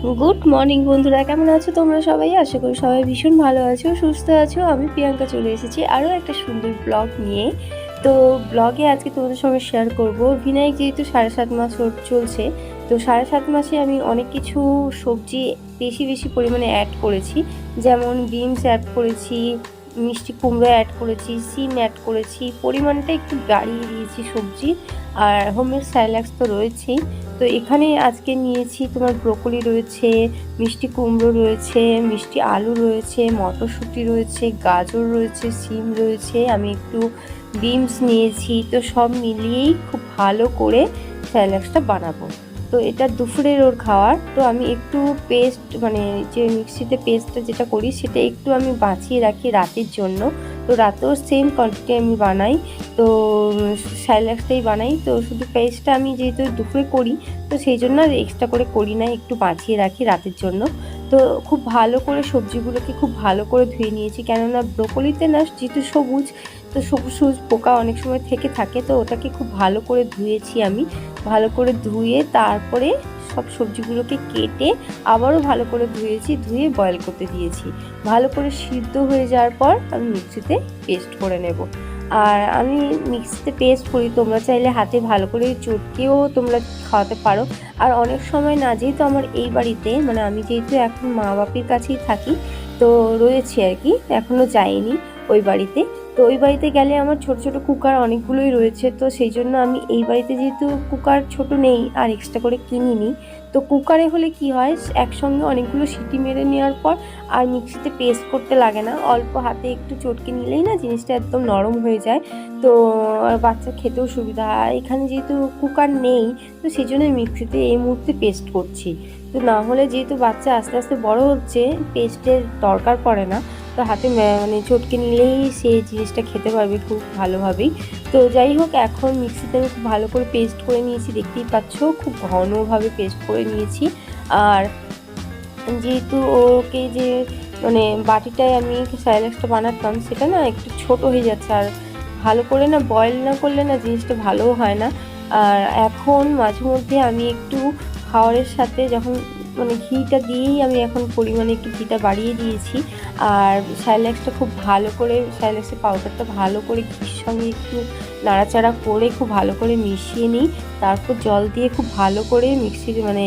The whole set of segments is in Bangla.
গুড মর্নিং বন্ধুরা, কেমন আছো তোমরা সবাই? আশা করি সবাই ভীষণ ভালো আছো, সুস্থ আছো। আমি প্রিয়াঙ্কা চলে এসেছি আরও একটা সুন্দর ব্লগ নিয়ে। তো ব্লগে আজকে তোমাদের সঙ্গে শেয়ার করব, বিনায়ক যেহেতু 7.5 মাস ওর চলছে, তো 7.5 মাসে আমি অনেক কিছু সবজি বেশি বেশি পরিমাণে অ্যাড করেছি। যেমন বিনস অ্যাড করেছি, মিষ্টি কুমড়ো অ্যাড করেছি, সিম অ্যাড করেছি, পরিমাণটা একটু বাড়িয়ে দিয়েছি সবজি। আর হোমমেড স্যালাডস তো রয়েছেই। তো এখানে আজকে নিয়েছি তোমার ব্রোকলি রয়েছে, মিষ্টি কুমড়ো রয়েছে, মিষ্টি আলু রয়েছে, মটরশুঁটি রয়েছে, গাজর রয়েছে, সিম রয়েছে, আমি একটু বিনস নিয়েছি। তো সব মিলিয়েই খুব ভালো করে স্যালাডসটা বানাবো। তো এটা দুপুরের ওর খাওয়ার। তো আমি একটু পেস্ট মানে যে মিক্সিতে পেস্টটা যেটা করি সেটা একটু আমি বাঁচিয়ে রাখি রাতের জন্য। তো রাতেও সেম কোয়ান্টিটি আমি বানাই, তো স্যালাডটাই বানাই। তো শুধু পেস্টটা আমি যেহেতু দুপুরে করি, তো সেই জন্য আর এক্সট্রা করে করি না, একটু বাঁচিয়ে রাখি রাতের জন্য। তো খুব ভালো করে সবজিগুলোকে খুব ভালো করে ধুয়ে নিয়েছি, কেননা ব্রোকলিতে না যেহেতু সবুজ, তো সবুজ সবুজ পোকা অনেক সময় থেকে থাকে। তো ওটাকে খুব ভালো করে ধুয়েছি আমি, ভালো করে ধুয়ে তারপরে সব সবজিগুলোকে কেটে আবারও ভালো করে ধুয়েছি, ধুয়ে বয়েল করতে দিয়েছি। ভালো করে সিদ্ধ হয়ে যাওয়ার পর আমি মিক্সিতে পেস্ট করে নেব। আর আমি মিক্সিতে পেস্ট করি, তোমরা চাইলে হাতে ভালো করে চটকেও তোমরা খাওয়াতে পারো। আর অনেক সময় না, যেহেতু আমার এই বাড়িতে মানে আমি যেহেতু এখন মা বাপির কাছেই থাকি, তো রয়েছে আর কি, এখনও যাইনি ওই বাড়িতে। তো ওই বাড়িতে গেলে আমার ছোট ছোট কুকার অনেকগুলোই রয়েছে, তো সেই জন্য আমি এই বাড়িতে যেহেতু কুকার ছোট নেই আর এক্সট্রা করে কিনিনি। তো কুকারে হলে কি হয়, একসঙ্গে অনেকগুলো সিটি মেরে নেওয়ার পর আর মিক্সিতে পেস্ট করতে লাগে না, অল্প হাতে একটু চটকে নিলেই না জিনিসটা একদম নরম হয়ে যায়। তো বাচ্চা খেতেও সুবিধা হয়। এখানে যেহেতু কুকার নেই, তো সেই জন্য মিক্সিতে এই মুহূর্তে পেস্ট করছি। তো না হলে যেহেতু বাচ্চা আস্তে আস্তে বড় হচ্ছে, পেস্টের দরকার পড়ে না, তো হাতে মানে চটকে নিলেই সে জিনিসটা খেতে পারবে খুব ভালোভাবেই। তো যাই হোক, এখন মিক্সিতে আমি খুব ভালো করে পেস্ট করে নিয়েছি, দেখতেই পাচ্ছ খুব ঘনভাবে পেস্ট করে নিয়েছি। আর যেহেতু ওকে যে মানে বাটিটায় আমি স্যালাডটা বানাতাম, সেটা না একটু ছোট হয়ে যাচ্ছে, আর ভালো করে না বয়েল না করলে না জিনিসটা ভালোও হয় না। আর এখন মাঝে মধ্যে আমি একটু খাবারের সাথে যখন মানে ঘিটা দিয়েই আমি এখন পরিমাণে একটু ঘিটা বাড়িয়ে দিয়েছি। আর স্যালাডটা খুব ভালো করে, স্যালাডের পাউডারটা ভালো করে ঘির সঙ্গে একটু নাড়াচাড়া করে খুব ভালো করে মিশিয়ে নিই। তারপর জল দিয়ে খুব ভালো করে মিক্সির মানে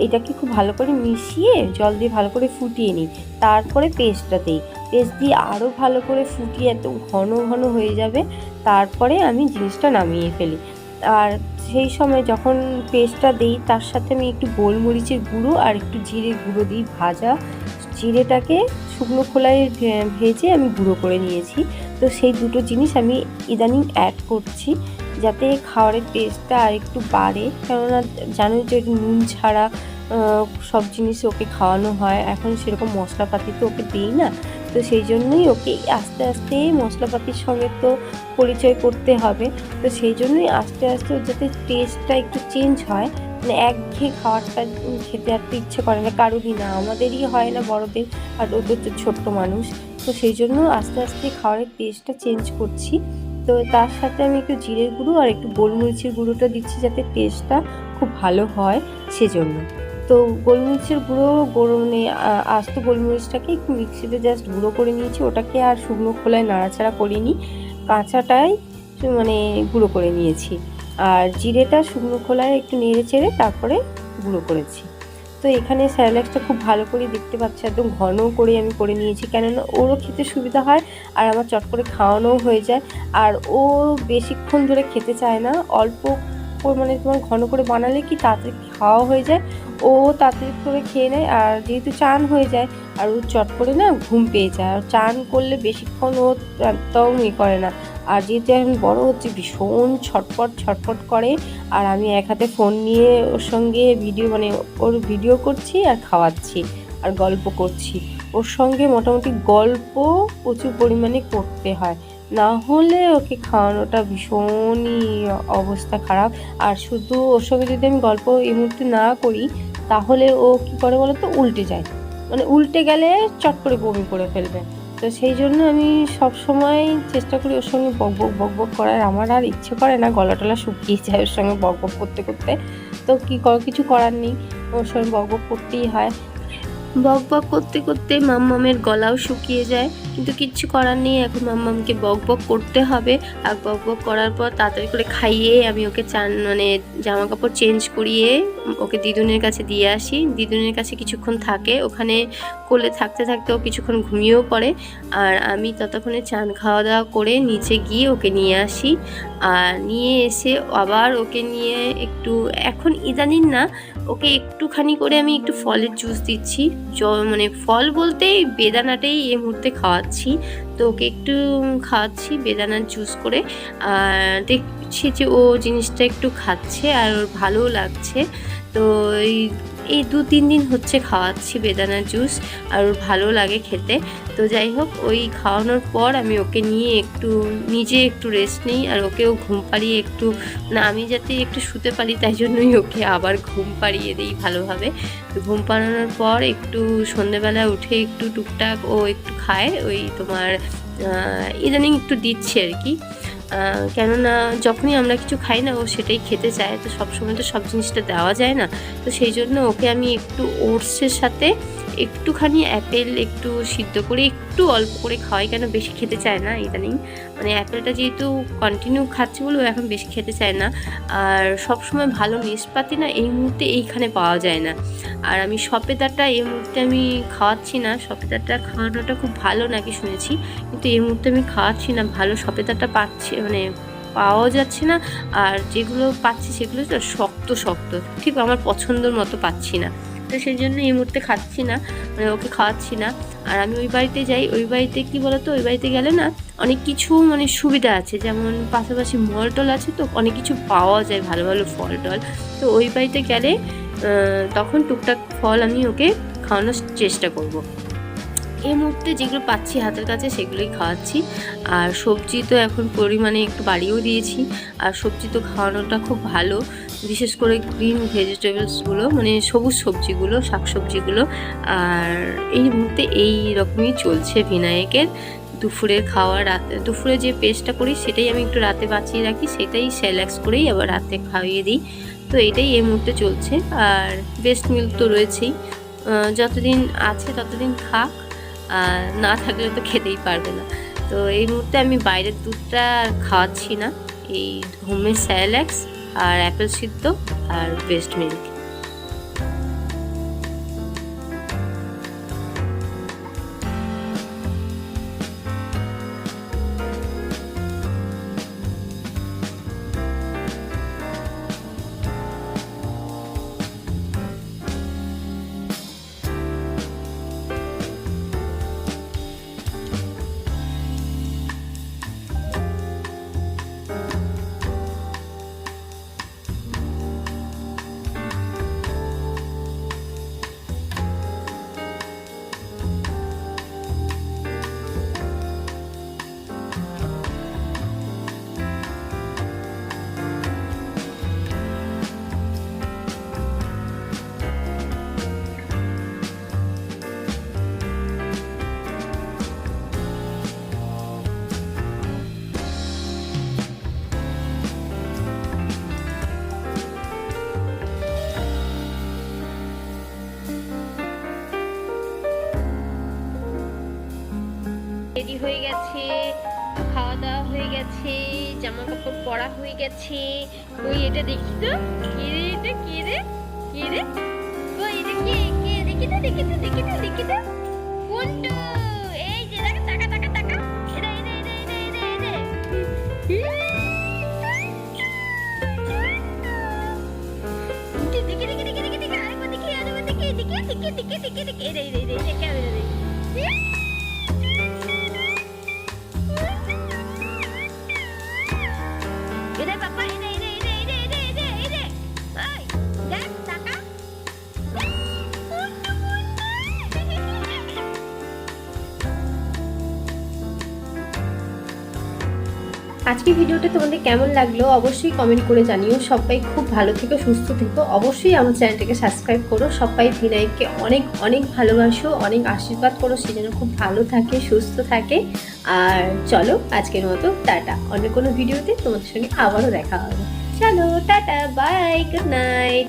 এটাকে খুব ভালো করে মিশিয়ে জল দিয়ে ভালো করে ফুটিয়ে নিই। তারপরে পেস্টটা দিই, পেস্ট দিয়ে আরও ভালো করে ফুটিয়ে একদম ঘন ঘন হয়ে যাবে। তারপরে আমি জিনিসটা নামিয়ে ফেলি। আর সেই সময় যখন পেস্টটা দিই, তার সাথে আমি একটু গোলমরিচের গুঁড়ো আর একটু জিরের গুঁড়ো দিই। ভাজা জিরেটাকে শুকনো খোলায় ভেজে আমি গুঁড়ো করে নিয়েছি। তো সেই দুটো জিনিস আমি ইদানিং অ্যাড করছি, যাতে খাবারের টেস্টটা আর একটু বাড়ে। কেননা জানোই যে নুন ছাড়া সব জিনিস ওকে খাওয়ানো হয়, এখন সেরকম মশলাপাতি তো ওকে দিই না। তো সেই জন্যই ওকে আস্তে আস্তে মশলাপাতির সঙ্গে তো পরিচয় করতে হবে। তো সেই জন্যই আস্তে আস্তে ওর যাতে টেস্টটা একটু চেঞ্জ হয়, মানে একঘেয়ে খাবারটা খেতে আর তো ইচ্ছে করে না কারোরই, না আমাদেরই হয় না বড়দের, আর ওদের তো ছোট্ট মানুষ। তো সেই জন্য আস্তে আস্তে খাবারের টেস্টটা চেঞ্জ করছি। তো তার সাথে আমি একটু জিরের গুঁড়ো আর একটু গোলমরিচের গুঁড়োটা দিচ্ছি, যাতে টেস্টটা খুব ভালো হয় সেজন্য। তো গোলমরিচের গুঁড়ো মানে আস্ত গোলমরিচটাকে একটু মিক্সিতে জাস্ট গুঁড়ো করে নিয়েছি, ওটাকে আর শুকনো খোলায় নাড়াচাড়া করিনি, কাঁচাটাই মানে গুঁড়ো করে নিয়েছি। আর জিরেটা শুকনো খোলায় একটু নেড়ে চেড়ে তারপরে গুঁড়ো করেছি। তো এখানে স্যালাডটা খুব ভালো করে দেখতে পাচ্ছি, একদম ঘন করে আমি করে নিয়েছি, কেননা ওরও খেতে সুবিধা হয় আর আমার চট করে খাওয়ানোও হয়ে যায়। আর ও বেশিক্ষণ ধরে খেতে চায় না, অল্প মানে তোমার ঘন করে বানালে কি তাড়াতাড়ি খাওয়া হয়ে যায়, ও তাড়াতাড়ি করে খেয়ে নেয়। আর যেহেতু চান হয়ে যায়, আর ও চট করে না ঘুম পেয়ে যায়, আর চান করলে বেশিক্ষণ ও একদম করে না। আর যেহেতু এখন বড় হচ্ছে, ভীষণ ছটপট ছটপট করে। আর আমি এক হাতে ফোন নিয়ে ওর সঙ্গে ভিডিও মানে ওর ভিডিও করছি আর খাওয়াচ্ছি আর গল্প করছি। ওর সঙ্গে মোটামুটি গল্প প্রচুর পরিমাণে করতে হয়, না হলে ওকে খাওয়ানোটা ভীষণই অবস্থা খারাপ। আর শুধু ওর সঙ্গে যদি আমি গল্প এই মুহূর্তে না করি, তাহলে ও কী করে বলো তো, উল্টে যায়, মানে উল্টে গেলে চট করে বমি করে ফেলবে। তো সেই জন্য আমি সব সময় চেষ্টা করি ওর সঙ্গে বক বক করার। আমার আর ইচ্ছে করে না, গলা টলা শুকিয়ে যায় ওর সঙ্গে বক বক করতে করতে। তো কিছু করার নেই। ওর সঙ্গে বক বক করতেই হয়। বক বক করতে করতে মাম্মামের গলাও শুকিয়ে যায়, কিন্তু কিচ্ছু করার নেই, এখন মাম্মামকে বক বক করতে হবে। আর বক বক করার পর তাড়াতাড়ি করে খাইয়ে আমি ওকে জামা কাপড় চেঞ্জ করিয়ে ওকে দিদুনের কাছে দিয়ে আসি। দিদুনের কাছে কিছুক্ষণ থাকে, ওখানে কোলে থাকতে থাকতে ও কিছুক্ষণ ঘুমিয়েও পড়ে। আর আমি ততক্ষণে চান খাওয়া দাওয়া করে নিচে গিয়ে ওকে নিয়ে আসি। আর নিয়ে এসে আবার ওকে নিয়ে একটু, এখন ইদানিং না ওকে একটুখানি করে আমি একটু ফলের জুস দিচ্ছি। ফল বলতে বেদানাটাই এই মুহূর্তে খাওয়াচ্ছি। তো ওকে একটু খাওয়াচ্ছি বেদানার জুস করে। আর দেখছি যে ও জিনিসটা একটু খাচ্ছে আর ওর ভালোও লাগছে। তো এই 2-3 দিন হচ্ছে খাওয়াচ্ছি বেদানার জুস, আর ওর ভালো লাগে খেতে। তো যাই হোক, ওই খাওয়ানোর পর আমি ওকে নিয়ে নিজে একটু রেস্ট নিই, আর ওকেও ঘুম পাড়িয়ে আমি যাতে একটু শুতে পারি তাই জন্যই ওকে আবার ঘুম পাড়িয়ে দিই ভালোভাবে। তো ঘুম পাড়ানোর পর একটু সন্ধেবেলা উঠে একটু টুকটাক ও একটু খায়, ওই তোমার ইদানিং একটু দিচ্ছে আর কি। কেননা যখনই আমরা কিছু খাই না ও সেটাই খেতে চায়, তো সবসময় তো সব জিনিসটা দেওয়া যায় না। তো সেই জন্য ওকে আমি একটু ওটসের সাথে একটুখানি অ্যাপেল একটু সিদ্ধ করে একটু অল্প করে খাওয়াই, কেন বেশি খেতে চায় না ইদানিং। অ্যাপেলটা যেহেতু কন্টিনিউ খাচ্ছে বলে ও এখন বেশি খেতে চায় না। আর সবসময় ভালো নিষ্পাতি না এই মুহূর্তে এইখানে পাওয়া যায় না। আর আমি সবেদাটা এই মুহূর্তে আমি খাওয়াচ্ছি না, সবেদাটা খাওয়ানোটা খুব ভালো নাকি শুনেছি, কিন্তু এই মুহূর্তে আমি খাওয়াচ্ছি না। ভালো সবেদাটা পাওয়া যাচ্ছে না। আর যেগুলো পাচ্ছি সেগুলো শক্ত শক্ত, ঠিক আমার পছন্দের মতো পাচ্ছি না। তো সেই জন্য এই মুহূর্তে খাচ্ছি না, ওকে খাওয়াচ্ছি না। আর আমি ওই বাড়িতে যাই, ওই বাড়িতে কি বলতো, ওই বাড়িতে গেলে না অনেক কিছু সুবিধা আছে, যেমন পাশাপাশি মল টল আছে, তো অনেক কিছু পাওয়া যায়, ভালো ভালো ফল টল। তো ওই বাড়িতে গেলে তখন টুকটাক ফল আমি ওকে খাওয়ানোর চেষ্টা করব। এই মুহূর্তে যেগুলো পাচ্ছি হাতের কাছে সেগুলোই খাওয়াচ্ছি। আর সবজি তো এখন পরিমাণে একটু বাড়িয়েও দিয়েছি। আর সবজি তো খাওয়ানোটা খুব ভালো, বিশেষ করে গ্রিন ভেজিটেবলসগুলো, সবুজ সবজিগুলো, শাকসবজিগুলো। আর এই মুহূর্তে এই রকমই চলছে ভিনায়কের দুপুরের খাওয়া। দুপুরে যে পেস্টটা করি সেটাই আমি একটু রাতে বাঁচিয়ে রাখি, সেটাই সেরেল্যাক্স করেই আবার রাতে খাইয়ে দিই। তো এটাই এই মুহূর্তে চলছে। আর ব্রেস্ট মিল্ক তো রয়েছেই, যতদিন আছে ততদিন খাক, না থাকলে তো খেতেই পারবে না। তো এই মুহূর্তে আমি বাইরের দুধটা খাওয়াচ্ছি না, এই হোমের সেরেল্যাক্স আর অ্যাপেল সিদ্ধ আর ব্রেস্ট মিল্ক। রেডি হয়ে গেছে, খাওয়া দাওয়া হয়ে গেছে, জামা কাপড় পরা হয়ে গেছে। ওই এটা দেখি তো, কে রে এটা, কে রে, কে রে, ওই এটা কে, কে দেখি তো, দেখি তো, দেখি তো, দেখি তো, কুন্টু, এই যে টাকা টাকা টাকা টাকা, এরে এরে এরে এরে এরে এরে, দেখি দেখি দেখি দেখি দেখি, আরেকবার দেখি, আরেকবার দেখি, দেখি দেখি দেখি দেখি দেখি, এরে এরে এরে এরে, ক্যামেরা দেখি। আজকের ভিডিওটা তোমাদের কেমন লাগলো অবশ্যই কমেন্ট করে জানিও। সবাই খুব ভালো থেকো, সুস্থ থেকো। অবশ্যই আমার চ্যানেলটাকে সাবস্ক্রাইব করো। সবাই ভিনায়ককে অনেক অনেক ভালোবাসো, অনেক আশীর্বাদ করো, সে যেন খুব ভালো থাকে, সুস্থ থাকে। আর চলো আজকের মতো টাটা, অন্য কোনো ভিডিওতে তোমাদের সঙ্গে আবারও দেখা হবে। চলো টাটা, বাই, গুড নাইট।